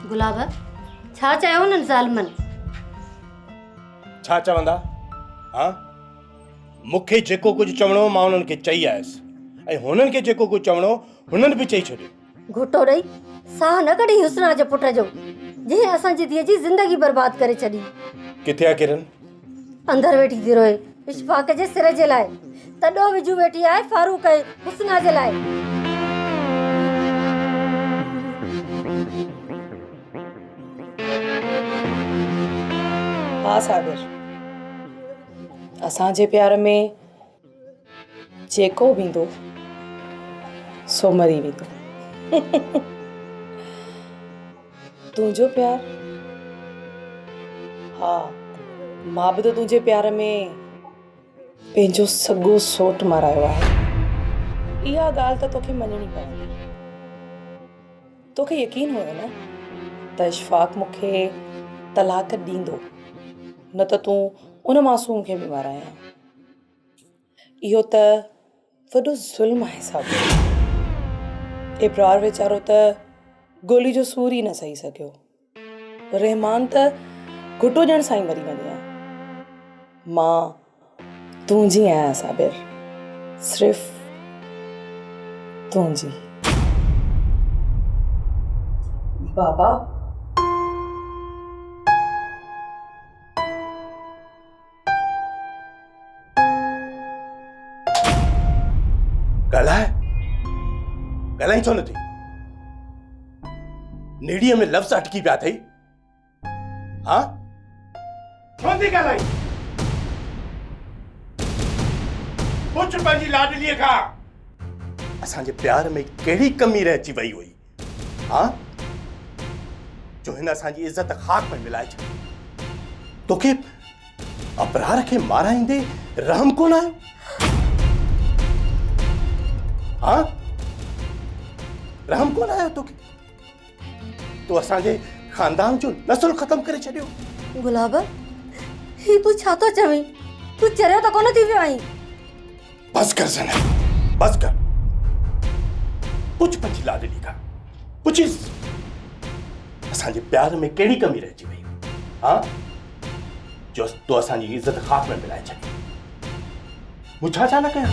गुलाब छा चयो उन्हनि ज़ालिमनि? छा चवंदा? हाँ, मूंखे जेको कुझु चवणो मां उन्हनि खे चई आयसि ऐं हुननि खे जेको कुझु चवणो हुननि बि चई छॾियो। घुटो ॾेई साह न कढी हुस्ना जे पुट जो, जंहिं असांजी धीअ जी ज़िंदगी बर्बाद करे छॾी। किथे आहे किरन? अंदरि वेठी थी रोए इशफाक़ जे सिर जे लाइ, तॾो विजू वेठी आहे फारूक ऐं हुस्ना जे लाइ। हाँ साबिर, असांजे प्यार में जेको वेंदो सो मरी वेंदो। तुंहिंजो प्यार? हाँ, मां बि तो तुंहिंजे प्यार में पंहिंजो सॻो सोट मारायो आहे। इहा ॻाल्हि त तोखे मञणी पवंदी। तोखे यकीन हुयो न त इशफाक़ मूंखे तलाक ॾींदो, न त तूं उन मासूम खे बि माराया। इहो त वॾो ज़ुल्म आहे साबिर। इब्रार वीचारो त गोली जो सूर ई न सही सघियो। रहमान त घुटो ॼण सां ई मरी वञे। मां तुंहिंजी आहियां साबिर, सिर्फ़ तुंहिंजी। बाबा ॻाल्हाई छो नथी? नेड़ीअ में लफ़्ज़ अटकी पिया अथई। हाँ, छो नथी ॻाल्हाई? पुछ पंहिंजी लाडलीअ खां असांजे प्यार में कहिड़ी कमी रहिजी वई हुई? हाँ, जो हिन असांजी इज़त ख़ाक में मिलाए छॾी। तोखे अबरार खे माराईंदे रहम कोन आयो? हाँ, रहम कोन आयो तोखे? तो असांजे खानदान जो नस्ल ख़त्म करे छॾियो। गुलाब ही तू छा तो चवीं? तू चरियो त कोन थी वियो आहीं? बस कर ज़ना, बस कर। पुछ पंहिंजी लाडली खां, पुछिस असांजे प्यार में कहिड़ी कमी रहिजी वई? हाँ, जो तो असांजी इज़त ख़ाक में मिलाए छॾी। मूं छा न कयां?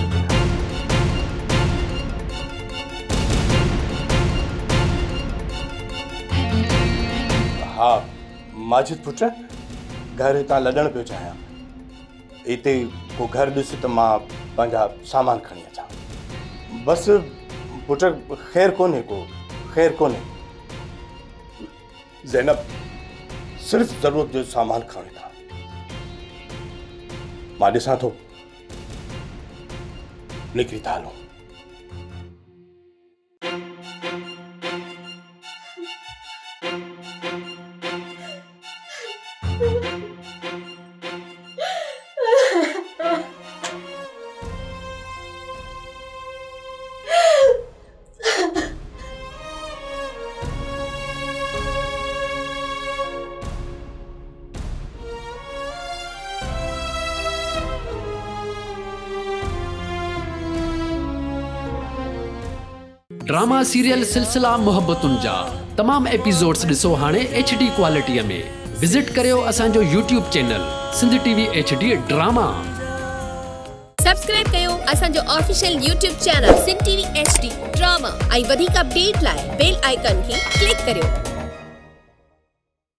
हाँ, माजिद पुट, घर हितां लॾण पियो चाहियां। हिते को घर ॾिस त मां पंहिंजा सामान खणी अचां। बसि पुट, ख़ैर कोन्हे को, ख़ैर कोन्हे। ज़ैनब सिर्फ़ ज़रूरत जो सामान खणी था। मां ॾिसां थो, निकिरी था हलूं। ड्रामा सीरियल सिलसिला मोहब्बतुनि जा तमाम एपिसोड्स ॾिसो हाणे HD क्वालिटीअ में। विज़िट करियो असांजो YouTube channel Sindh TV HD drama. Subscribe कयो असांजो official YouTube channel Sindh TV HD drama ऐं वधीक अपडेट लाइ बेल आइकन खे क्लिक करियो।